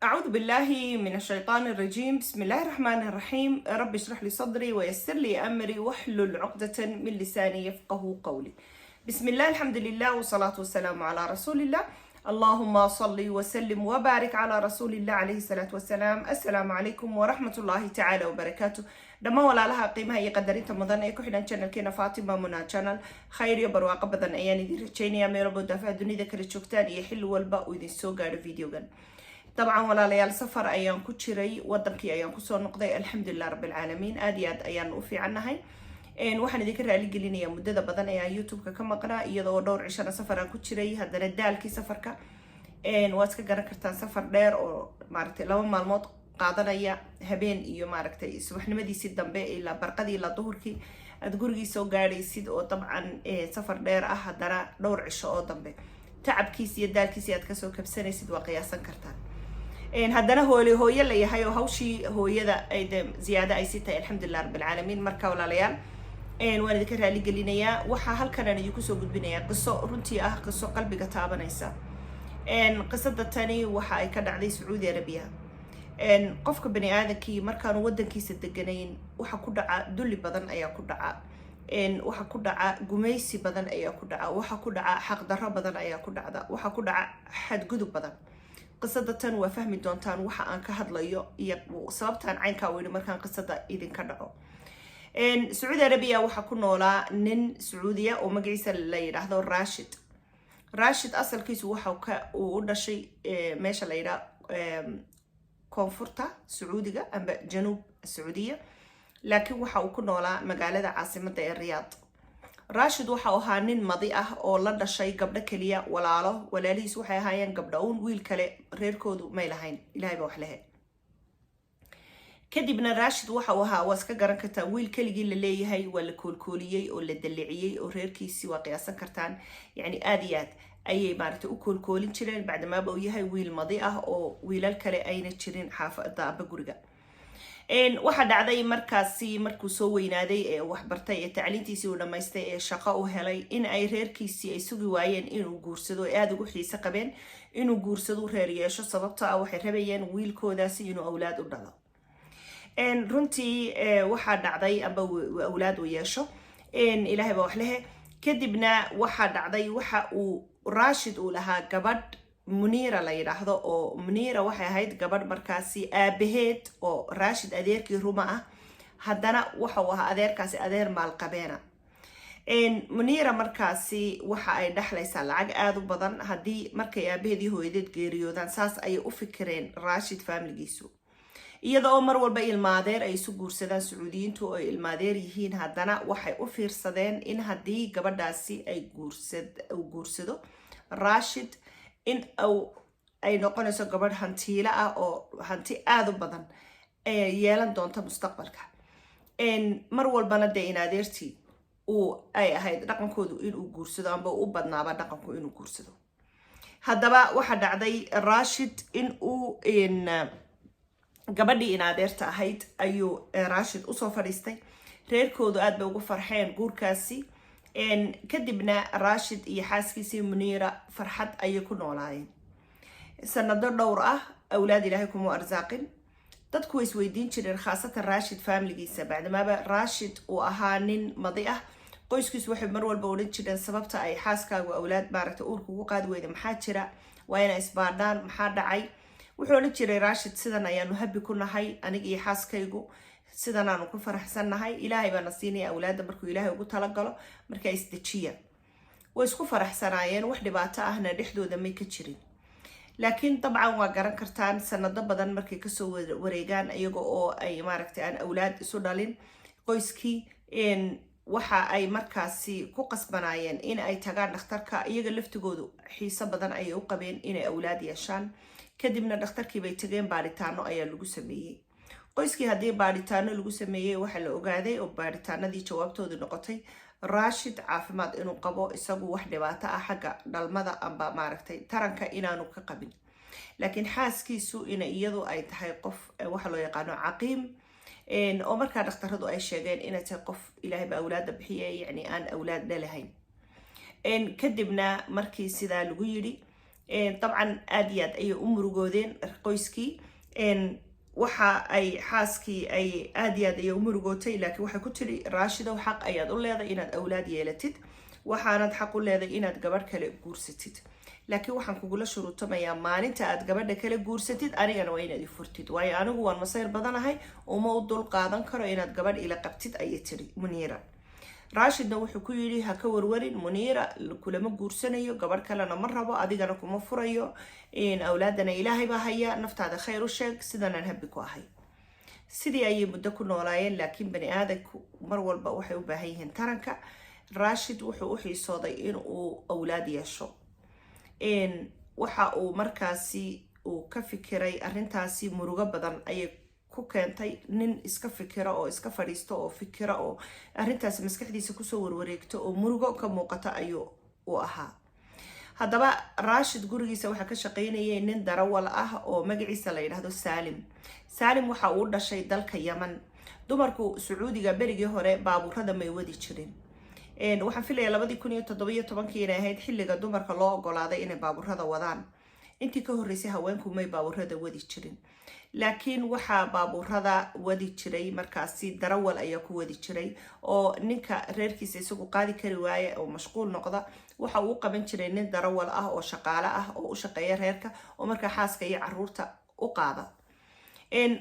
أعوذ بالله من الشيطان الرجيم. بسم الله الرحمن الرحيم. رب اشرح لي صدري ويسر لي أمري واحلل عقدة من لساني يفقه قولي. بسم الله، الحمد لله والصلاة والسلام على رسول الله. اللهم صل وسلم وبارك على رسول الله عليه الصلاة والسلام. السلام عليكم ورحمة الله تعالى وبركاته. دما ولا لها قيمة يقدرين تمضان أيكو حدان channel كينا فاطمة منا channel خير يبرواق بدن أياني دي رجيني يا ميربو دافع دوني ذكر الشوكتان يحل والباء ويدين سوغا فيديو جن. طبعا ولا ليال سفر أيام كتشري ودنكي أيام كسر نقضي الحمد لله رب العالمين آديات أيام وفي عنها هاي إن واحد ذكر على جليني مدة بدن أيام يوتيوب كم قناة يدور دور عشان سفر كتشري هذا الدال كي سفر كا إن واسك جرا كرتان سفر دير أو مارتي لو معلومات قاعدنا يا هبين يو ماركتي سبحنا مدي سيد دنبي إلا برقدي إلا ظهر كي أتقولي سو قاري سيد أو طبعا سفر دير هذا دور عشاء دنبي تعب كيس يدال كيس يتكسو كبسنة سيد وقياسا كرتان إن هدنا هو يلي هاي وهوشي هو يدا أيد زيادة أي ستة الحمد لله رب العالمين مركا ولا ليال إن وانا ذكرها اللي قلنا وحا هل كان أنا يكسو قد بنيا قصة رنتي قصة قلبي قتابة نيسا إن قصة التاني وحا كان عليه سعودي عربية إن قفك بني آدم كي مركا نودن كي صدقنين وحا كدعا دولي بدن أيا كدعا إن وحا كدعا قميسي بدن أيا كدعا وحا كدعا حق درا بدن أيا كدعا وحا كدعا حد قدب بدن قصدتان وفهمي دونتان وحا aan ka hadlayo iyo sababtan caynka weyn markaan qisada idin ka dhaco Saudi Arabia waxa ku noolaa nin Sacuudiya oo magaciisa la yiraahdo Rashid asalkiisu waxa uu u dhashay meesha la yiraahdo koonfurta Sacuudiga amba janub Sacuudiya laakiin waxa uu ku noolaa magaalada caasimadda ee Riyadh Rashid waxa uu ahaa nin madi ah oo la dhashay gabdho kaliya walaalihiis waxay ahaayeen gabdho wiil kale reerkoodu may lahayn ilaahay baa wax lahayd kadibna Rashid waxa uu ahaa waska garan kartaa wiil kaligii la leeyahay waa la koolkooliyay oo la daliciyay oo reerkiisi waa qiyaasan kartaan yani aad ayay maaragtay u koolkoolin jireen bacdama uu yahay wiil madi ah oo wiilal kale ayna jirin xaafadda aba guriga waxa dhacday markuu soo weynaaday ee wax bartay ee tacliintiisii uu dhamaystay ee shaqo u helay in ay reerkiisii ay sugi waayeen inuu guursado aad ugu xiiso qabeen inuu guursado reer yeesho sababtoo ah waxay rabayeen wiilkoodaasi inuu awlaad u dhalo runtii waxa dhacday aba awlaad u yeesho ilaahay baa wax leh kadibna waxa dhacday waxa uu Rashid uu lahaa gabadh Munira la yiraahdo oo Munira waxay ahayd gabadh markaasi aabaheed oo Rashid adeerkii ruma ah haddana waxa uu ahaa adeerkaasi adeer maal qabeena Munira markaasi waxa ay dhaxlaysaa lacag aad u badan haddii markay aabaheedii hooyadeed geeriyoodaan saas ay u fikireen Rashid family-giisu iyadoo mar walba ilmaadeer ay isu guursadaan Sacuudiyiintu oo ilmaadeer yihiin haddana waxay u fiirsadeen in haddii gabadhaasi ay guursado Rashid in ay noqonayso gabadh hantiila ah oo hanti aad u badan yeelan doonta mustaqbalka mar walbana in adeertii ay ahayd dhaqankoodu inuu guursado amba u badnaaba dhaqanku inuu guursado haddaba waxa dhacday Rashid in uu gabadhii in adeerta ahayd ayuu Rashid u soo fadhiistay reerkoodu aad bay ugu farxeen guurkaasi kadibna Rashid iyo xaaskiisii Munira farxad ayay ku noolaayeen sanado dhowr ah awlaad ilaahay kuma arsaaqin dadku way isweydiin jireen khaasatan Rashid family-giisa bacdama Rashid uu ahaa nin madi ah qoyskiisu waxay mar walba oran jireen sababta ay xaaskaagu awlaad maaragtay uurku ugu qaadi weyday maxaa jira waa inay isbaadhaan maxaa dhacay wuxuu oran jiray Rashid sidan ayaanu habi ku nahay aniga iyo xaaskaygu sidan aanu ku faraxsannahay ilaahay baa nasiinaya awlaada markuu ilaahay ugu tala galo markay isdajiya way isku faraxsanaayeen wax dhibaato ahna dhexdooda may ka jirin laakiin dabcan waa garan kartaan sanado badan markay ka soo wareegaan iyaga oo ay maaragtay aan awlaad isu dhalin qoyskii waxa ay markaasi ku qasbanaayeen in ay tagaan dhakhtarka iyaga laftigoodu xiiso badan ay u qabeen inay awlaad yeeshaan kadibna dhakhtarkii bay tageen baaritaano ayaa lagu sameeyay qoyskii haddii baaritaano lagu sameeyay waxa la ogaaday oo baaritaanadii jawaabtoodu noqotay Rashid caafimaad inuu qabo isagu wax dhibaato ah xagga dhalmada amba maaragtay taranka inaanu ka qabin laakiin xaaskiisu in iyadu ay tahay qof waxa loo yaqaan caqiim oo markaa dhakhtaradu ay sheegeen inay tahay qof ilaahay baa awlaad bixiyay yani aan awlaad dhalahayn kadibna markii sidaa lagu yiri طبعا آدياد أي أمرجودين قويسكي waxa ay xaaskii ay aad ay u murugootay laakiin waxa ku tiri raashida xaq ayaad u leedahay inaad awlaad yeelatid waxaanad xaq u leedahay inaad gabadh kale guursatid laakiin waxaan kugula shuruutamayaa maalinta aad gabadha kale guursatid anigana waa inaad i furtid waayo anigu waan masayr badanahay uma u dul qaadan karo inaad gabadh ila qabtid ayay tiri Muniira raashidna wuxuu ku yiri ha ka warwarin Muniira kulama guursanayo gabadh kalena ma rabo adigana kuma furayo awlaadana ilaahay baa haya naftaada khayr u sheeg sidanan habbi ku ahay sidii ay muddo ku noolaayeen laakiin bani aadamku mar walba waxay u baahan yihiin taranka raashid wuxuu u xiisooday in uu awlaad yeesho waxa uu markaasi uu ka fikiray arintaasi murugo badan ayay ku keentay nin iska fikira oo iska fadhiisto oo fikira oo arintaasi maskaxdiisa ku soo warwareegto oo murugo ka muuqata ayuu u ahaa haddaba raashid gurigiisa waxa ka shaqeynayay nin darawal ah oo magaciisa la yiraahdo Salim waxa uu dhashay dalka Yemen dumarku Sacuudiga berigii hore baabuurada may wadi jireen waxaan filayaa 2017 inay ahayd xilliga dumarka loo ogolaaday inay baabuurada wadaan intii ka horeysay haweenku may baabuurada wadi jireen laakiin waxa baabuurada wadi jiray markaasi darawal ayaa ku wadi jiray oo ninka reerkiisa isagu qaadi kari waaye oo mashquul noqda waxa uu qaban jiray nin darawal ah oo shaqaale ah oo u shaqeeya reerka oo marka xaaska iyo caruurta u qaada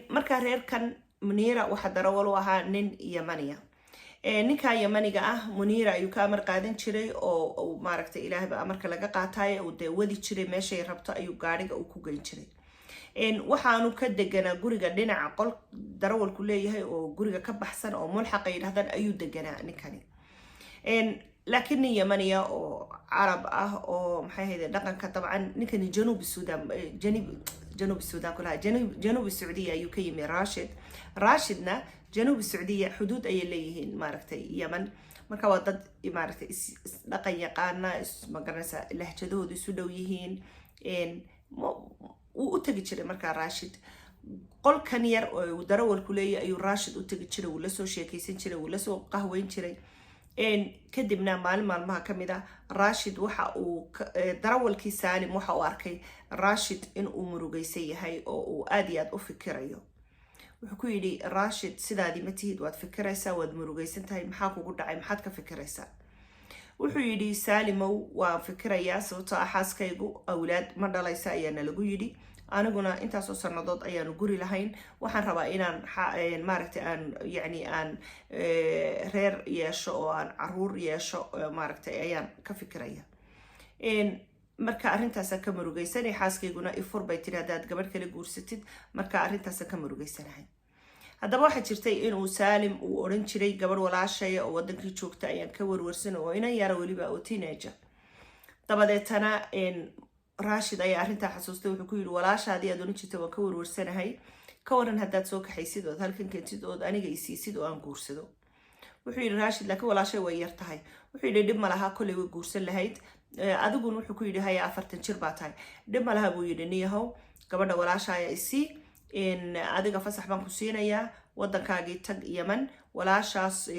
marka reerkan Muniira waxa darawal u ahaa nin Yemaniya ninka Yemaniga ah Muniira ayuu ka amar qaadan jiray oo maaragtay Ilaahay ba amarka laga qaatay oo de wadi jiray meeshay rabto ayuu gaariga u ku geyn jiray waxaanu ka deganaa guriga dhinaca qol darawalku leeyahay oo guriga ka baxsan oo mulxaq ay yiraahdaan ayuu deganaa ninkani laakiin Yemaniya oo Arab ah oo maxay ahayd dhaqanka tabcan ninkani Januub Suudaan kulaha Januub Sacuudiya ayuu ka yimi Raashidna Januub Sacuudiya xuduud ay leeyihiin maaragtay Yemen marka waa dad maaragtay dhaqan yaqaana magaranaysa lahjadoodu isu dhow yihiin u tagi jiray marka Raashid qolkan yar oo darawalku leeyahay ayuu Raashid u tagi jiray uu la soo sheekaysan jiray uu la soo qahweyn jiray kadibna maalmaha kamida Raashid waxa uu darawalkii Salim waxa uu arkay Raashid in uu murugaysan yahay oo uu aad iyo aad u fikirayo wuxuu ku yiri Raashid sidaadii ma tihid waad fikiraysaa waad murugaysan tahay maxaa kugu dhacay maxaad ka fikiraysaa wuxuu yiri Salimow waa fikirayaa sababtoo ah xaaskaygu awlaad ma dhalaysa ayaana lagu yiri aniguna intaas oo sanadood ayaanu guri lahayn waxaan rabaa inaan maaragtay aan reer yeesho oo aan caruur yeesho maaragtay ayaan ka fikiraya marka arintaas ka murugaysanay xaaskayguna ifur bay tiraahdaa gabadh kale guursatid marka arintaas ka murugaysanahay haddaba waxa jirtay in uu Salim uu oran jiray gabadh walaashay oo wadankii joogta ayaan ka warwarsan oo inaan yara waliba oo teenager dabadeetana Raashid ayaa arinta xasuustay wuxuu ku yiri walaashaadii aad oran jirtay waan ka warwarsanahay ka waran haddaad soo kaxaysid oo halkan keentid oo aniga isiisid oo aan guursado wuxuu yiri Raashid laakiin walaashay way yar tahay wuxuu yiri dib ma laha kulay way guursan lahayd adiguna wuxuu ku yiri haya 40 jir baa tahay dib ma laha buu yiri niyahow gabadha walaashaaya isii adiga fasax baan ku siinayaa wadankaagii tag Yemen walaashaas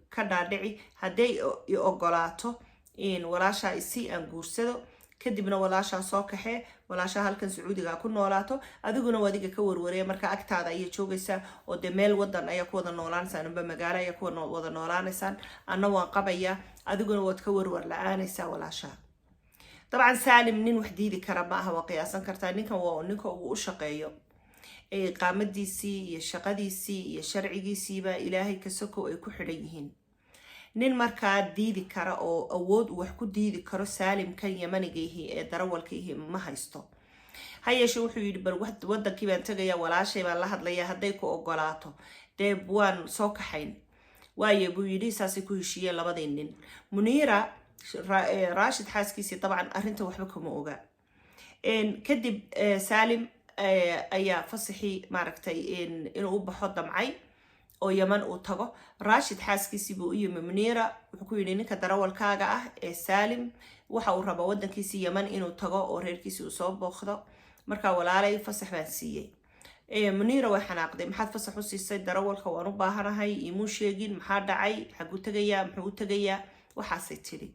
ka dhaadhici haday i ogolaato walaasha isii aan guursado kadibna walaasha soo kaxee walaasha halkan Sacuudiga ku noolaato adiguna wadiga ka warwareey marka agtaada ay joogaysaa oo de meel wadan ay ku wada noolaanaysan amba magaalo ay ku wada noolaanaysan anna waan qabaya adiguna wad ka warwar la'aanaysaa walaasha طبعا Salim nin wax diidi kara ma aha waa qiyaasan kartaa ninka uu u shaqeeyo qaamadiisii iyo shaqadiisii iyo sharcigiisiiba Ilaahay ka soko ay ku xidhan yihiin nin markaa diidi kara oo awood wax ku diidi karo Salim kan Yemaniga ee darawalka ma haysto hayeeshe wuxuu yiri bal wadankii baan tagaya walaashay baan la hadlaya haday ku ogolaato dee waan soo kaxayn waaye buu yiri saasi ku heshiiyay labadii nin Muniira Raashid xaaskiisii طبعا arinta waxba kuma oga kadib Salim ayaa fasaxi maaragtay inuu u baxo damcay oo Yemen uu tago Raashid xaaskiisii buu u yimi Muniira wuxuu ku yiri ninka darawalkaaga ah ee Salim waxa uu raba wadankiisii Yemen inuu tago oo reerkiisii uu soo booqdo marka walaalay fasax baan siiyay Muniira way xanaaqday maxaad fasax u siisay darawalka waan u baahanahay imu sheegin maxaa dhacay xagu tagayaa muxuu tagayaa waxaasay tiri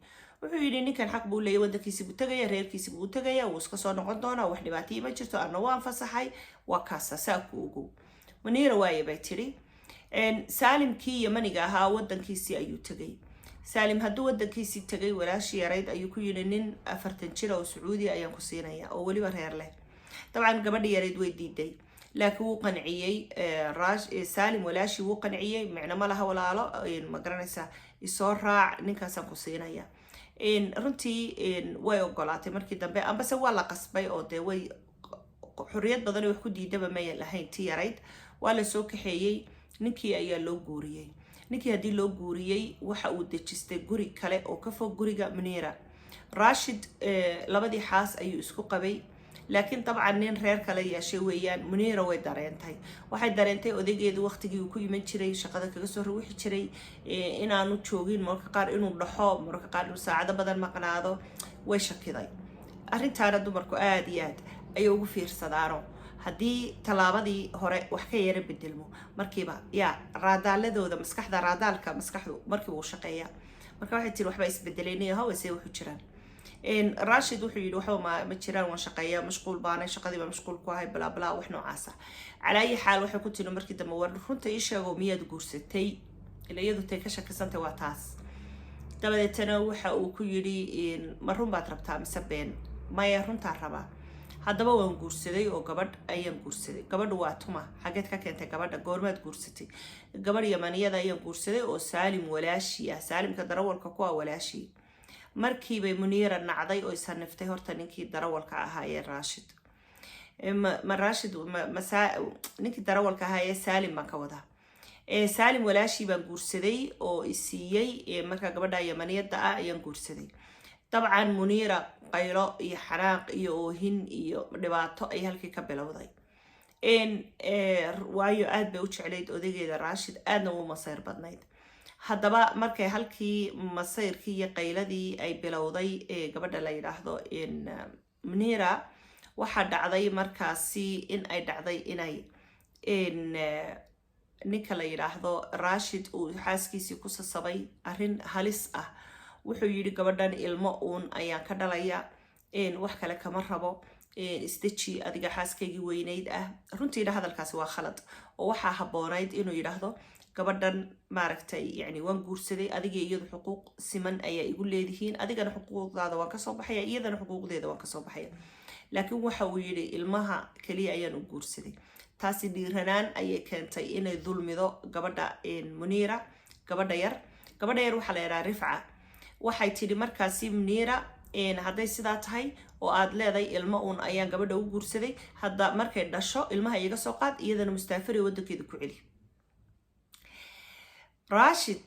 wuxuu yidhi ninkan xaq buu leeyahay waddankiisi buu tagaya reerkiisi buu tagaya wuu iska soo noqon doonaa wax dhibaato ma jirto anna waan fasaxay waa kaasa saa ku ogow Muniira waaye bay tiri saalimkii yamaniga ahaa waddankiisii ayuu tagay saalim hadduu waddankiisii tagay walaashii yarayd ayuu ku yidhi nin 40 jir oo Sacuudi ayaan ku siinaya oo waliba reer leh dabcan gabadhii yarayd way diiday laakiin wuu qanciyay saalim walaashii wuu qanciyay micno ma laha walaalo ma garanaysaa isoo raac ninkaasaan ku siinaya runtii way ogolaatay markii dambe ambase waa la qasbay oo dee way xuriyad badan wax ku diidaba ma lahayn tii yarayd waa la soo kaxeeyay ninkii ayaa loo guuriyay ninkii hadii loo guuriyay waxa uu dejistay guri kale oo ka fog guriga Muniira Rashid labadii xaas ayuu isku qabay laakiin dabcan nin reer kale yeeshay weeyaan Muniira way dareentay waxay dareentay odageedu waqtigii uu ku yiman jiray shaqada kaga soo ruuxi jiray inaanu joogin marka qaar inuu dhaxo marka qaar inuu saacado badan maqnaado way shakiday arrintaana dumarku aad iyo aad ay ugu fiirsadaano haddii talaabadii hore wax ka yara bedelmo markiiba raadaaladooda maskaxda raadaalka maskaxdu markii uu shaqeeya marka waxay tiri waxba isbedelaynayo hawse wuxuu jiraan Rashid wuxuu yidhi waxa ma jiraan waan shaqeeyaa mashquul baanay shaqadiiba mashquul ku ahay bla bla wax noocaas ah calaayi xaal waxa ku tiri markii dambe war runta ii sheego miyaad guursatay ilayadu tay ka shakisantay waa taas dabadeetana waxa uu ku yidhi ma run baad rabtaa mise been maya runtaa rabaa haddaba waan guursaday oo gabadh ayaan guursaday gabadhu waa tuma xageed ka keentay gabadha goormaad guursatay gabadh yamaniyada ayaan guursaday oo Saalim walaashi ah Saalimka darawalka ku ah walaashi markii bay Muniira nacday oo isaniftay horta ninkii darawalka ahaa ee Rashid Rashid ninkii darawalka ahaa ee Saalim baan ka wadaa Saalim walaashi baan guursaday oo isiiyay marka gabadha yamaniyada ah ayaan guursaday طبعا Muniira qaylo iyo xanaaq iyo oohin iyo dhibaato ay halkii ka bilowday waayo aad bay u jecleyd odageeda Rashid aadna u masayr badnayd haddaba markay halkii masayrkii iyo qayladii ay bilowday gabadha la yiraahdo Muniira waxa dhacday markaasi in ay dhacday inay ninka la yiraahdo Rashid uu xaaskiisii ku sasabay arrin halis ah wuxuu yidhi gabadhan ilmo uun ayaan ka dhalaya wax kale kama rabo isdeji adiga xaaskaygii weynayd ah runtii hadalkaasi waa khalad oo waxa haboonayd inuu yiraahdo gabadhan maaragtay yani waan guursaday adiga iyadu xuquuq siman ayaa igu leedihiin adigana xuquuqdaada waan ka soo baxaya iyadana xuquuqdeeda waan ka soo baxaya laakiin waxa uu yidhi ilmaha kaliya ayaan u guursaday taasi dhiiranaan ayay keentay inay dulmido gabadha Muniira gabadha yar waxa la yiraahdaa Rifca waxay tiri markaasi Muniira hadday sidaa tahay oo aad leedahay ilmo uun ayaan gabadha u guursaday hadda markay dhasho ilmaha iyaga soo qaad iyadana mustaafir waddankeeda ku celi Rashid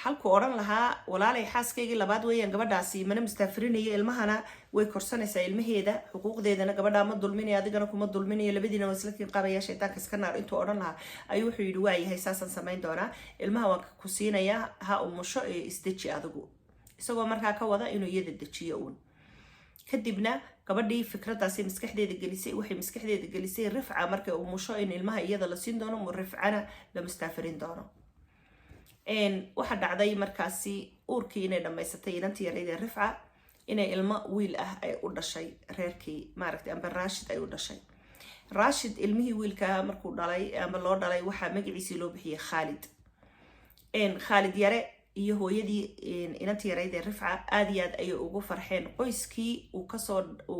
halku oran lahaa walaalay xaaskaygii labaad weeyaan gabadhaasi mana mustaafirinaya ilmahana way korsanaysaa ilmaheeda xuquuqdeedana gabadha ma dulminayo adigana kuma dulminayo labadiina waa isla kin qabaya shaytaanka iska naar intuu oran lahaa ayuu wuxuu yidhi waa yahay saasan samayn doonaa ilmaha waan ku siinayaa ha umusho isdeji adigu isagoo markaa ka wada inuu iyada dejiyo uun kadibna gabadhii fikradaasi maskaxdeeda gelisay Rifca markay umusho in ilmaha iyada la siin doono Rifcana la mustaafirin doono waxa dhacday markaasi uurkii inay dhamaysatay inantii yarayd ee Rifca inay ilmo wiil ah ay u dhashay reerkii maaragtay amba Rashid ay u dhashay Rashid ilmihii wiilka markuu dhalay amba loo dhalay waxa magaciisa loo bixiyay Khalid yare iyo hooyadii inantii yarayd ee Rifca aad iyo aad ay ugu farxeen qoyskii uu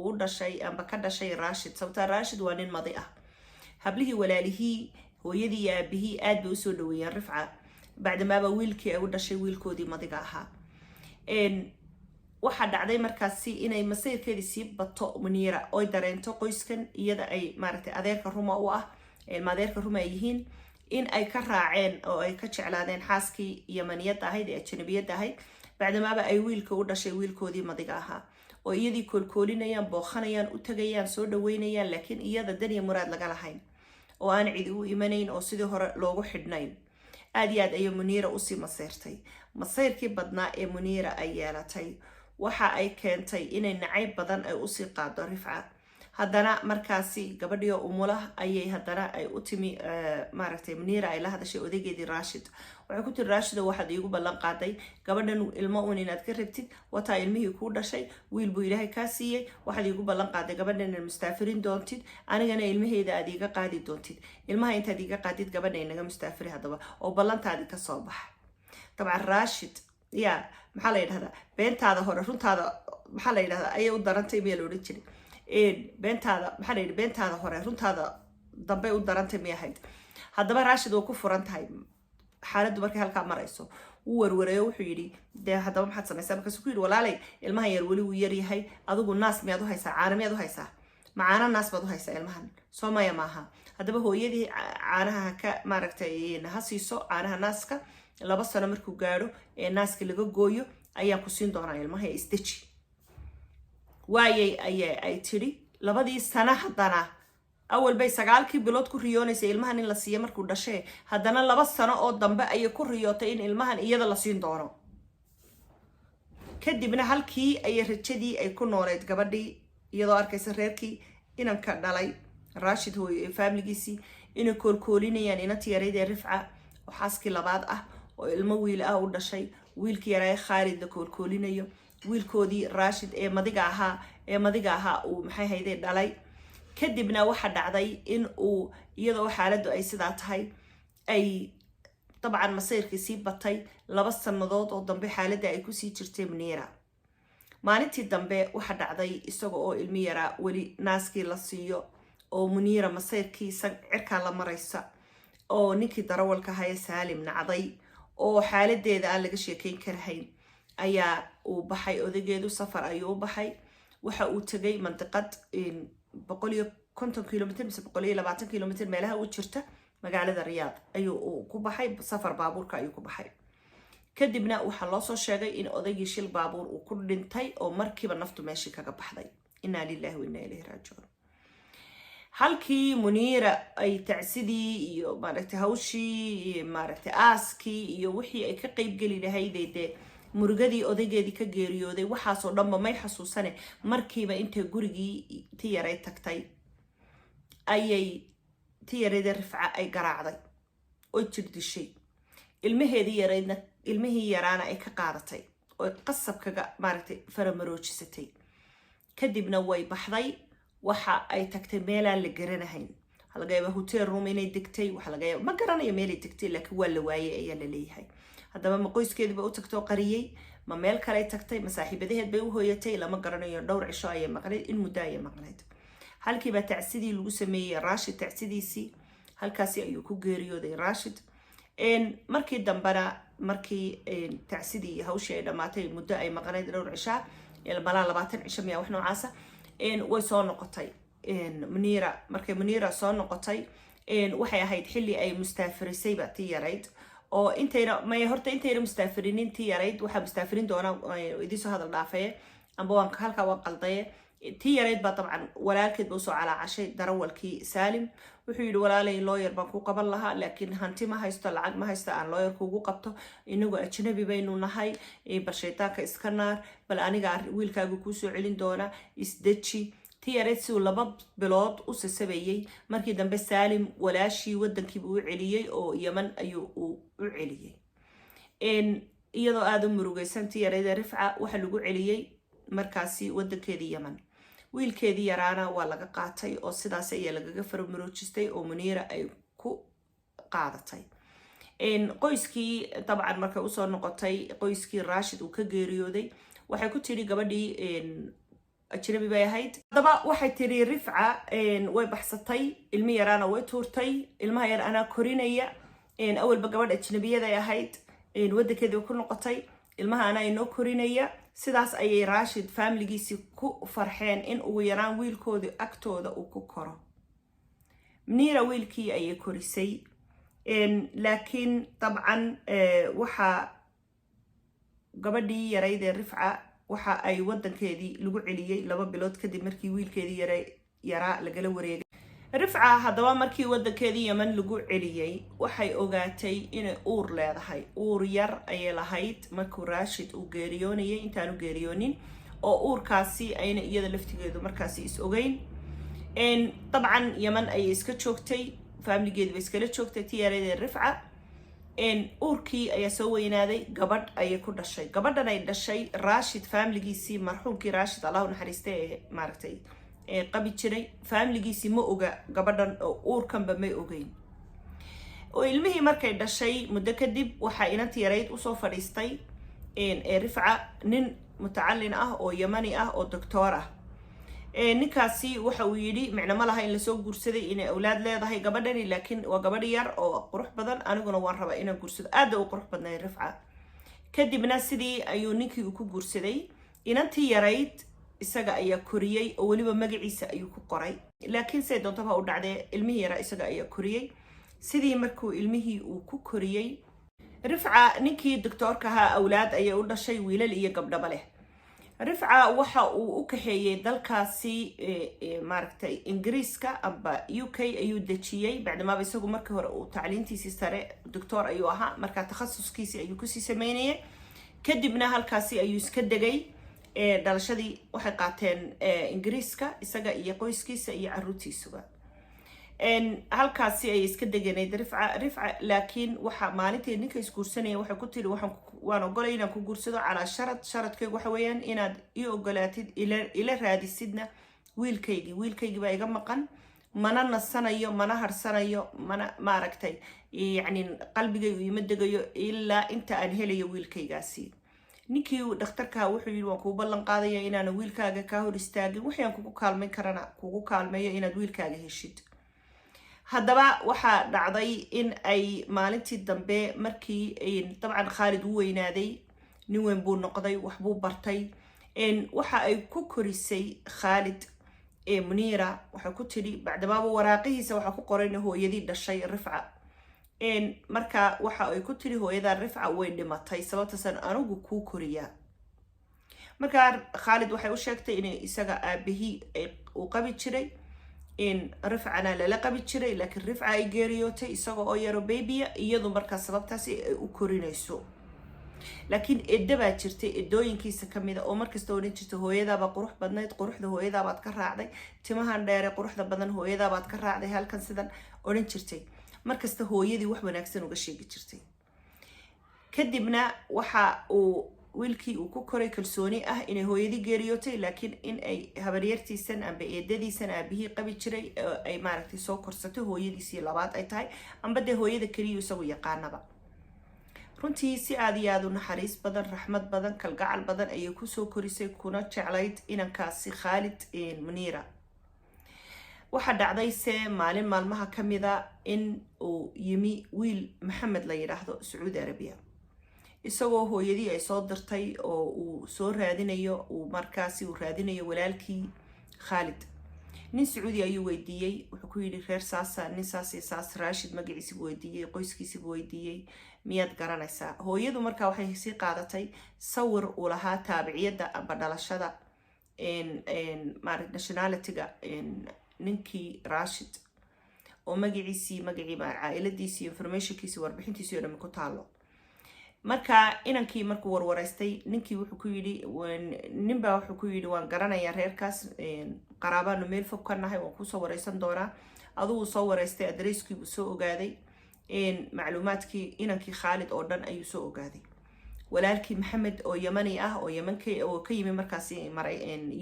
u dhashay amba ka dhashay Rashid sababta Rashid waa nin madi ah hablihii walaalihii hooyadii iyo aabihii aad bay u soo dhaweeyeen Rifca bacdamaaba wiilkii ay u dhashay wiilkoodii madiga ahaa waxa dhacday markaasi inay masayrkeedii sii bato Muniira oo dareento qoyskan iyada ay maaragtay adeerka ruma u ah maadeerka ruma ay yihiin in ay ka raaceen oo ay ka jeclaadeen xaaskii yamaniyada ahayd ee ajnabiyada ahayd bacdamaaba ay wiilka u dhashay wiilkoodii madiga ahaa oo iyadii koolkoolinayaan booqanayaan u tagayaan soo dhaweynayaan laakiin iyada daniya muraad laga lahayn oo aan cidi u imanayn oo sidii hore loogu xidhnayn aad iyo aad ayay Muniira u sii masayrtay masayrkii badnaa ee Muniira ay yeelatay waxa ay keentay inay nacayb badan ay u sii qaado Rifca haddana markaasi gabadhiyo umula ayay haddana ay u timi maaragtay Muniira ay la hadashay odaygeedii Rashid waxay ku tiri Rashid waxaad iigu ballan qaaday gabadhan ilmo uun inaad ka rabtid wataa ilmihii ku dhashay wiil buu Ilaahay ka siiyay waxaad iigu ballan qaaday gabadhan inaad mustaafirin doontid anigana ilmaheeda aad iiga qaadi doontid ilmaha intaad iiga qaadid gabadha inaga mustaafiri hadaba oo ballantaadi ka soo bax طبعا Rashid ya maxaa la yiraahdaa beentaada hore runtaada maxaa la yiraahdaa ayay u darantay meel oo jiray beentaada maxaa la yiraahdaa beentaada hore runtaada dambe u darantay miyahayd hadaba Rashid oo ku furan tahay xaaladdu markay halka marayso uu warwareeyo wuxuu yiri hadaba maxaad sameeysaa markaas ku yiri walaalay ilmaha yar wali uu yar yahay adigu naas miyaad u haysaa caana miyaad u haysaa macaana naas baad u haysaa ilmahan Soomaaliya maaha hadaba hooyadii caanaha ka maaragtay ha siiso caanaha naaska 2 sano markuu gaaro ee naaska laga gooyo ayaa ku siin doonaa ilmaha isdeji waayay ay tiri 2 sano hadana awal bay 9 bilood ku riyoonaysa ilmahan in la siiyo markuu dhashay hadana 2 sano oo dambe ay ku riyootay in ilmahan iyada la siin doono kadibna halkii ay rajadii ay ku nooleed gabadhii iyadoo arkaysa reerkii inanka dhalay Rashid hooyo family-giisii inay koolkoolinayaan inantii yareed ee Rifca oo xaaskii labaad ah oo ilmo wiil ah u dhashay wiilkii yaray Khalid la koolkoolinayo wiilkoodii Rashid ee madiga ahaa uu maxay hayday dhalay kadibna waxa dhacday in uu iyadoo xaaladdu ay sidaa tahay ay طبعا masayrkii sii batay 2 sanadood oo dambe xaaladda ay ku sii jirtay Muniira maalintii dambe waxa dhacday isaga oo ilmi yara wali naaskii la siiyo oo Muniira masayrkii cirka la maraysa oo ninkii darawalka ahaa Saalim nacday oo xaaladeeda aan laga sheekeyn karahayn ayaa uu baxay odaygeedu safar ayuu u baxay waxa uu tagay mantiqad 150 kilomitir mise 120 kilomitir meelaha u jirta magaalada Riyadh ayuu ku baxay safar baabuurka ayuu ku baxay kadibna waxa loo soo sheegay in odaygii shil baabuur uu ku dhintay oo markiiba naftu meeshii kaga baxday inna lillahi wa inna ilayhi raaji'un halkii Muniira ay tacsidii iyo maaragtay hawshii maaragtay aaskii iyo wixii ay ka qayb gali lahaydee murugadii odaygeedii ka geeriyooday waxa soo dhanba may xasuusane markiiba inta gurigii tiyaray tagtay ayay tiyareeda Rifca ay garaacday oo jirdishay ilmihii yaraana ay ka qaadatay oo qasab kaga maaragtay faramaroojisatay kadibna way baxday waxa ay tagtay meel aan la garanahayn laga yaabo hotel room inay degtay waxa laga yaabo ma garanayo meel ay degtay laakiin waa la waayay ayaa la leeyahay hadaba ma qoyskeedii ba u tagtay qariyay ma meel kale ay tagtay masaaxiibadeed bay u hooyatay lama garanayo dhowr cisho ay maqnayd in muddo ay maqnayd halkii ba tacsidii lagu sameeyay Rashid tacsidiisii halkaasi ayuu ku geeriyooday Rashid markii dambana markii tacsidii hawshii ay dhamaatay muddo ay maqnayd dhowr cisho ilaa 20 cisho miya wax noocaas way soo noqotay Muniira markay Muniira soo noqotay waxay ahayd xilli ay mustaafirisay ba tii yarayd oo intayna intayna mustaafirinin tii yarayd waxa mustaafirin doona idin soo hadal dhaafay amba waan halka waan qalday tii yarayd ba dabcan walaalkeed buu soo calaacashay darawalkii Saalim wuxuu yiri walaalay lawyer baan ku qaban lahaa laakiin hanti ma haysto lacag ma haysto aan lawyer kuugu qabto inagu ajnabi baynu nahay bashaytaanka iska naar bal aniga wiilkaagu ku soo celin doona isdeji tii yarayd si 2 bilood u sasabayay markii dambe Saalim walaashii wadankii buu celiyay oo Yemen ayuu u celiyay iyadoo aad u murugaysan tii yarayd Rifca waxa lagu celiyay markaasi wadankeedii Yemen wiilkeedii yaraana waa laga qaatay oo sidaas ayaa lagaga faramaroojistay oo Muniira ay ku qaadatay qoyskii dabcan markay u soo noqotay qoyskii Rashid uu ka geeriyooday waxay ku tiri gabadhii ajnabi bay ahayd hadaba waxay tiri Rifca way baxsatay ilmi yaraana way tuurtay ilmaha yar ana korinaya awalba gabadh ajnabiyada ay ahayd wadankeedii ku noqotay ilmaha ana inoo korinaya sidaas ayay Rashid family-giisii ku farxeen in ugu yaraan wiilkoodii agtooda uu ku koro Muniira wiilkii ayay korisay laakiin dabcan waxa gabadhii yarayd ee Rifca waxa ay wadankeedii lagu celiyay 2 bilood kadib markii wiilkeedii yaraa lagala wareegay Rifca hadaba markii wadankeedii Yemen lagu celiyay waxay ogaatay inay uur leedahay uur yar ayay lahayd markuu Rashid uu geeriyoonayay intaanu geeriyoonin oo uurkaasi ayna iyada laftigeedu markaasi is ogeyn طبعا يمن أي إسكت شوكتي فاملي جيد بإسكالت شوكتي تياري الرفعة أوركي أي سوي نادي قبض أي كل شيء قبضنا يد الشيء راشد فاملي جيسي مرحوم كي راشد الله نحرسته ماركتي قبض شري فاملي جيسي مؤجا قبضنا أور كم بمي أوجين وإلمه مركي يد الشيء مدكدب وحائنات يريد وصوف ريستي رفعة نن متعلن أو يمني أو دكتورة ninkaasi waxa uu yiri macna ma laha in la soo guursaday in awlaad leedahay gabadhani laakiin waa gabadh yar oo qurux badan aniguna waan rabaa inaan guursado aad u qurux badnay rifca kadibna sidii ayuu ninkii ku guursaday inantii yarayd isaga ayaa koriyay oo waliba magaciisa ayuu ku qoray laakiin say doontaba u dhacday ilmihii yara isaga ayaa koriyay sidii markuu ilmihii uu ku koriyay rifca ninkii doctorka ahaa awlaad ayay u dhashay wiilal iyo gabdhaba leh رفعة وحا وكحيي دالكاسي ماركتي إنجريسكا أبا UK أيو داتشيي بعد ما بيساقو مركة هو تعلينتي سيستاري دكتور أيوها مركة تخصص كيسي أيو كسي سمينيه كدبنا هالكاسي أيو سكدقاي دالشادي وحي قاتين إنجريسكا إساقا إيا قويسكيسا إيا عروتي سوغا halkaasi ay iska deganeed rifca laakiin waxa maalintii ninka isguursanaya waxa ku tiri waan ogolay inaan ku guursado ala sharadkaygu waxa weeyaan inaad ii ogolaatid ila raadisidna wiilkaygi baa iga maqan mana nasanayo mana harsanayo mana maaragtay yani qalbigaygu ima degayo ilaa inta aan helayo wiilkaygaasi ninkii dhakhtarka wuxuu yiri waan ku ballan qaadaya inaan wiilkaaga ka hor istaagin waxaan kugu kaalmeyn karana kugu kaalmeeyo inaad wiilkaaga heshid haddaba waxa dhacday in ay maalintii dambe markii dabcan Khalid uu weynaaday nin weyn buu noqday wax buu bartay waxa ay ku korisay Khalid Munira waxa ku tiri bacdaba waraaqihiisa waxa ku qoran hooyadii dhashay Rifca marka waxa ay ku tiri hooyada Rifca way dhimatay sababtasan anigu ku koriya marka Khalid waxa uu sheegtay in isaga aabihi uu qabi jiray رفعنا للقب جري لكن رفعة إيجاريوتي يسوق أيرو بيبي يدو مركز سبب تاسي وكورينيسو لكن الدبا جرتي الدوين كيسة كميدا أو مركز دورين جرتي هو يدا بقروح بدنيت قروح ده هو يدا بعد كرر عدي تمهان دايرة قروح ده بدن هو يدا بعد كرر عدي هالكن سدن أورين جرتي مركز ده هو يدي وح بنكسن وقشي جرتي كدبنا وحا wiilkii uu ku koray kalsooni in hooyadii geeriyootay laakiin in ay habaryartiisan amba eedadiisan aabihii qabi jiray ay maaragtay soo korsatay hooyadiisii labaad ay tahay amba de hooyada kaliya isagu yaqaanaba runtii si aad iyo aad u naxariis badan raxmad badan kalgacal badan ayay ku soo korisay kuna jeclayd inankaasi Khalid Munira waxa dhacday maalin maalmaha kamida in uu yimi wiil Maxamed la yiraahdo Saudi Arabia isagoo hooyadii ay soo dirtay oo uu soo raadinayo uu markaasi uu raadinayo walaalkii Khalid nin Saudi ayuu weydiiyay wuxuu ku yiri reer saasa nin saas Rashid magaciisa weydiiyay qoyskiisa weydiiyay miyaad garanaysaa hooyadu markaa waxay sii qaadatay sawir uu lahaa taabiciyada aba dhalashada nationality-ga ninkii Rashid oo magiciisa caa'iladiisa informationkiisa warbixintiisa oo dhan ku taalo marka inankii markuu warwareystay ninkii wuxuu ku yiri ninba wuxuu ku yiri waan garanayaa reerkaas qaraabano meel fog ka nahay waan ku soo wareysan doonaa aduu soo wareystay adreeskii uu soo ogaaday macluumaadkii inankii Khalid oo dhan ayuu soo ogaaday walaalkii Maxamed oo Yemani oo Yemenkii oo ka yimi markaasi maray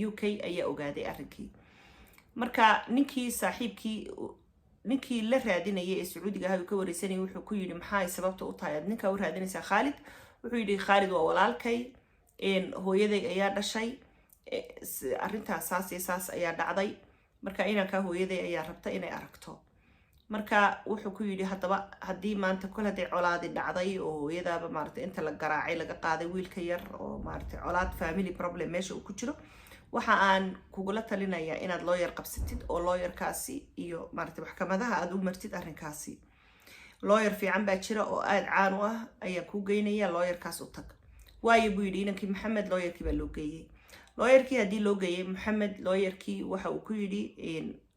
UK ayaa ogaaday arrinkii marka ninkii saaxiibkii ninkii la raadinayay ee Sacuudiga ah ka wareysanay wuxuu ku yiri maxay sababta u tahay ninka uu raadinaysa Khalid wuxuu yiri Khalid waa walaalkay hooyaday ayaa dhashay arrintaas saas ayaa dhacday marka inanka hooyaday ayaa rabta inay aragto marka wuxuu ku yiri hadaba hadii maanta kala day colaadi dhacday oo hooyadaaba maartay inta la garaacay laga qaaday wiilka yar oo maartay colaad family problem meesha uu ku jiro waxa aan kugula talinayaa inaad lawyer qabsatid oo lawyerkaasi iyo maartay maxkamadaha aad u martid arrinkaasi lawyer fiican baa jira oo aad caan u ah ayaa ku geynaya lawyerkaas u tag waayo buu yiri inankii Maxamed lawyerkii baa loo geeyay lawyerkii hadii loo geeyay Maxamed lawyerkii waxa uu ku yiri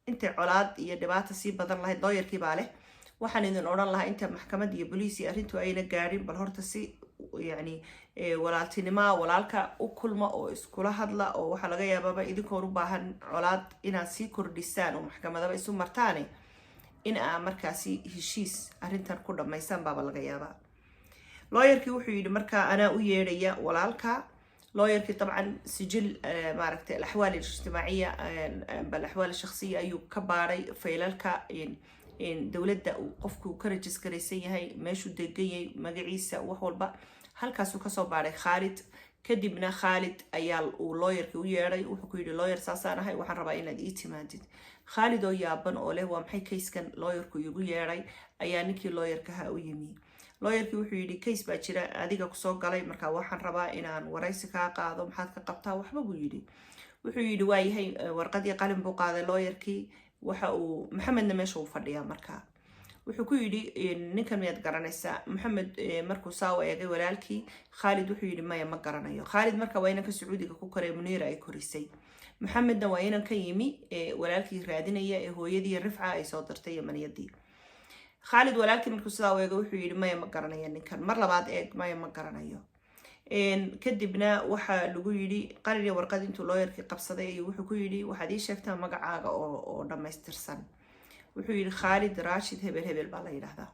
inta colaad iyo dhibaato si badan lahayd lawyerkii baa leh waxaan idin oran lahaa inta maxkamad iyo police arrintu ayna gaarin bal horta si يعني walaaltinima walaalka u kulma oo iskula hadla oo waxa laga yaababa idinkoon u baahan colaad inaad sii kordhisaan oo maxkamadaba isu martaan in aa markaasi heshiis arrintan ku dhamaysan baaba laga yaabaa looyarkii wuxuu yidhi markaa anaa u yeedhaya walaalka looyarkii طبعا سجل maaragtay الأحوال الاجتماعية بالأحوال الشخصية ayuu ka baaray faylalka dawladda uu qofku ka registeraysan yahay meeshuu degan yahay magaciisa wax walba halkaasuu kasoo baaray Khalid kadibna Khalid ayaa uu looyarkii u yeedhay wuxuu ku yidhi looyar saasaan ahay waxaan rabaa inaad ii timaadid Khalid oo yaaban oo leh waa maxay kayskan looyarku igu yeedhay ayaa ninkii looyarkaha u yimi looyarkii wuxuu yidhi case baa jira adiga ku soo galay marka waxaan rabaa inaan waraysi ka qaado maxaad ka qabtaa waxba buu yidhi wuxuu yidhi waa yahay warqadii qalin buu qaaday looyarkii waxa uu maxamedna meesha uu fadhiyaa markaa wuxuu ku yidhi ninkan miyaad garanaysaa maxamed markuu saaw eegay walaalkii Khalid wuxuu yidhi maya ma garanayo Khalid marka waa inanka Sacuudiga ku koray Muniira ay korisay maxamedna waa inanka yimi walaalkii raadinaya ee hooyadii Rifca ay soo dirtay Yamaniyadii Khalid walaalkii markuu sidaa eegay wuxuu yidhi maya ma garanayo ninkan mar labaad eeg maya ma garanayo kadibna waxa lagu yidhi qalin iyo warqad intuu looyarkii qabsaday ayuu wuxuu ku yidhi waxaad ii sheegtaa magacaaga oo dhammaystirsan wuxuu yidhi Khalid Rashid hebel baa la yidhaahdaa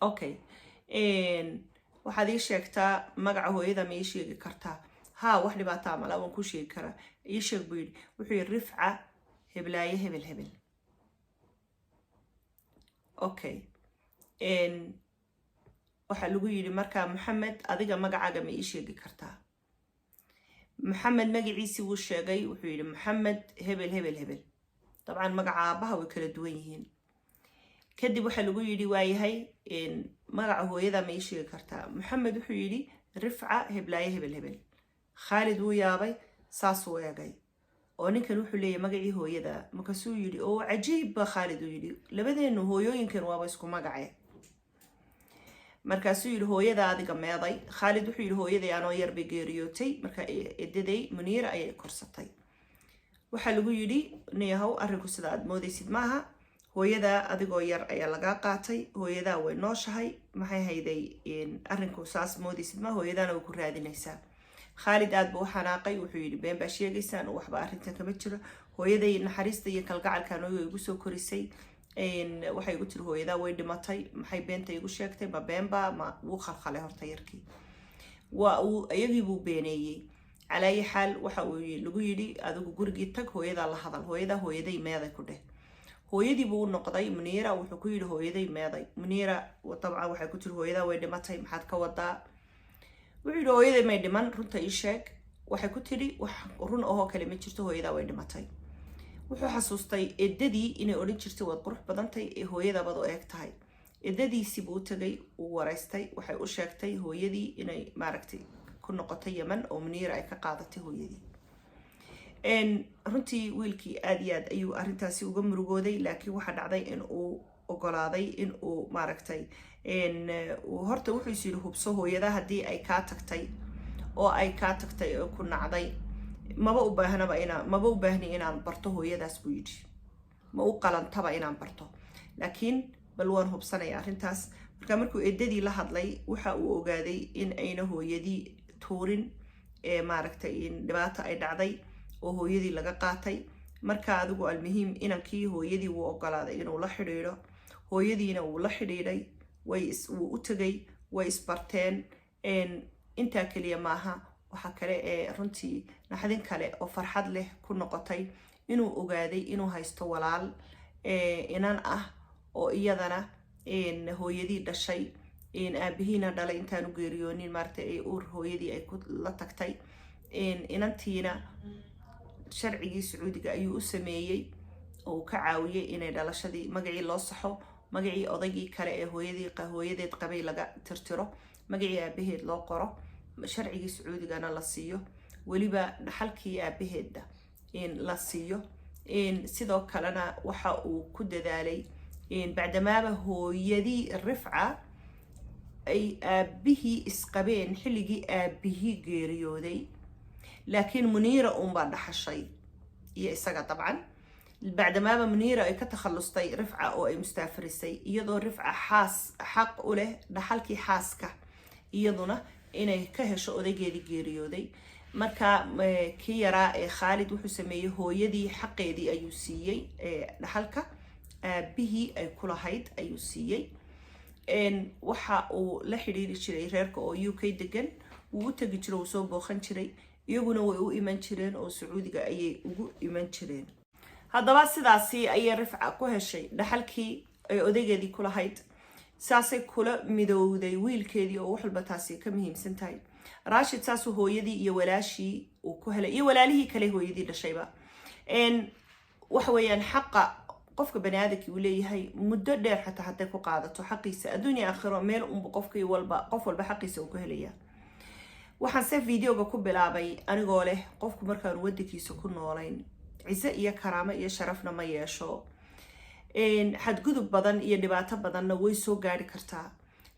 okay waxaad ii sheegtaa magaca hooyada ma ii sheegi kartaa ها واحد بقى ملا ونكون شيء كرا يشيك بيد وحي رفعة هبلاية هبل أوكي إن وحلو يجي مركا محمد أذيك مجا ما يشيك كرتا محمد مجا عيسى والشاقي وحي محمد هبل طبعا مجا بها وكل دوينهن كدي وحلو يجي واي هاي إن مجا هو إذا ما يشيك كرتا محمد وحي رفعة هبلاية هبل خالد ويابي ساسو ياغاي oo ninkan wuxuu leeyahay magacii hooyada markaasuu yiri oo cajiib ba Khalid uu yiri labadeenu hooyooyinkan waaba isku magacay markaasuu yiri hooyada adiga meeday Khalid wuxuu yiri hooyada aan oo yar bay geeriyootay marka eedaday Muniira ay korsatay waxa lagu yiri neeyahow arinku sida aad moodaysid maaha hooyada adigoo yar ayaa laga qaatay hooyada way nooshahay maxay hayday arinku saas moodaysid ma hooyadana way ku raadinaysaa Khalid aad buu xanaaqay wuxuu yiri been ba sheegaysan oo waxba arrintan kama jiro hooyaday naxariista iyo kalgacalkan oo igu soo korisay waxay igu tiri hooyada way dhimatay maxay beenta igu sheegtay ma beenba ma uu khalkhalay horta yarkii waa uu ayagii buu beeneeyay calay xal waxa uu lagu yiri adigu gurigii tag hooyada la hadal hooyaday meeday ku dheh hooyadii buu noqday Muniira wuxuu ku yiri hooyaday meeday Muniira tabcan waxay ku tiri hooyada way dhimatay maxaad ka wadaa wuxuu hooyaday may dhiman runta ii sheeg waxay ku tiri wax run oo kale ma jirto hooyada way dhimatay wuxuu xasuustay eedadii inay oran jirtay wad qurux badantay ee hooyada bad oo eeg tahay eedadiisi buu tagay uu wareystay waxay u sheegtay hooyadii inay maaragtay ku noqotay Yaman oo Muniira ay ka qaadatay hooyadii runtii wiilkii aad iyo aad ayuu arrintaasi uga murugooday laakiin waxa dhacday in uu ogolaaday in uu maaragtay horta wuxuu isiri hubso hooyada hadii ay ka tagtay oo ku nacday maba u baahni inaan barto hooyadaas buu yiri ma u qalantaba inaan barto laakiin bal waan hubsanay arrintaas markuu eedadii la hadlay waxa uu ogaaday in ayna hooyadii tuurin maaragtay in dhibaato ay dhacday oo hooyadii laga qaatay marka adigu almuhiim inankii hooyadii uu ogolaaday inuu la xiriiro hooyadiina uu la xiriiray way u tagay way isbarteen inta kaliya maaha waxa kale ee runtii naxdin kale oo farxad leh ku noqotay inuu ogaaday inuu haysto walaal inan ah oo iyadana hooyadii dhashay aabihiina dhalay intaan u geeriyoonin maartay ay uur hooyadii ay ku la tagtay inantiina sharcigii Sacuudiga ayuu u sameeyay oo ka caawiyay inay dhalashadii magacii loo saxo magacii odaygii kale ee hooyadeed qabay laga tirtiro magacii aabaheed loo qoro sharcigii Sacuudigana la siiyo waliba dhaxalkii aabaheedda la siiyo sidoo kalena waxa uu ku dadaalay bacdamaaba hooyadii Rifca ay aabihii isqabeen xilligii aabihii geeriyooday laakiin Muniira baa dhaxashay iyo isaga طبعا بعدما Muniira ay ka takhalustay Rifca oo ay mustaafirisay iyadoo Rifca xaq u leh dhaxalkii xaaska iyaduna inay ka hesho odaygeedii geeriyooday. marka kii yaraa ee Khalid wuxuu sameeyay hooyadii xaqeedii ayuu siiyay dhaxalka aabihii ay ku lahayd ayuu siiyay. waxa uu la xiriiri jiray reerka oo UK degan, wuu u tagi jiray, uu soo booqan jiray, iyaguna way u iman jireen oo Sacuudiga ayay ugu iman jireen. haddaba sidaasi ayay Rifca ku heshay dhaxalkii ay odaygeedii ku lahayd, saasay kula midowday wiilkeedii oo wax walba taasi ka muhiimsan tahay. Rashid saasuu hooyadii iyo walaashii uu ku helay iyo walaalihii kale hooyadii dhashayba. waxa weeyaan xaqa qofka bani'aadamka uu leeyahay muddo dheer xataa haday ku qaadato xaqiisa adduunyo aakhiro meel qof walba xaqiisa uu ku helaya. waxaan se videoga ku bilaabay anigoo leh qofku markaan wadankiisa ku noolayn ciise iyo karaamo iyo sharafna ma yeesho, xadgudub badan iyo dhibaato badanna way soo gaari kartaa.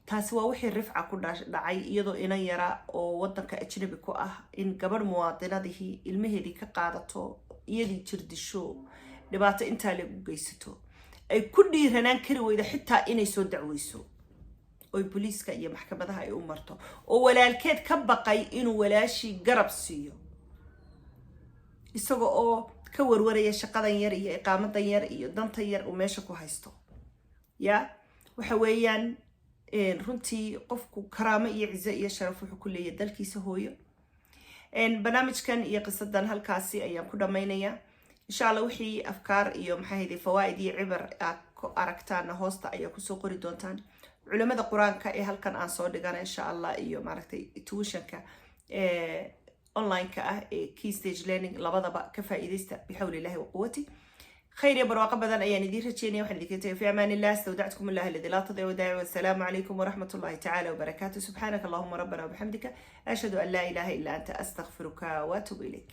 taasi waa wixii Rifca ku dhacay iyadoo ina yara oo wadanka ajnabi ku ah in gabadh muwaadinadii ilmaheedii ka qaadato, iyadii jirdisho, dhibaato intaa lagu geysato, ay ku dhiiranaan kari weyda xitaa inay soo dacweyso oo booliiska iyo maxkamadaha ay u marto, oo walaalkeed ka baqay inuu walaashii garab siiyo isaga oo ka warwaraya shaqadan yar iyo iqaamadan yar iyo dantan yar uu meesha ku haysto. waxa weeyaan runtii qofku karaamo iyo ciise iyo sharaf wuxuu ku leeyahay dalkiisa hooyo. barnaamijkan iyo qisadan halkaasi ayaan ku dhamaynaya. insha Allah wixii afkaar iyo fawaa'id iyo cibar aad ku aragtaan hoosta ayaa ku soo qori doontaan. culimada quraanka ee halkan aan soo dhigana insha Allah iyo tuitionka online-ka ah ee Key Stage Learning labadaba ka faa'iideysta bixawlillahi wa quwwati. خير يا برواقة بدن أياني دي رجيني وحن دي في أمان الله. استودعتكم الله الذي لا تضيع ودائع، والسلام عليكم ورحمة الله تعالى وبركاته. سبحانك اللهم ربنا وبحمدك، أشهد أن لا إله إلا أنت، أستغفرك وأتوب إليك.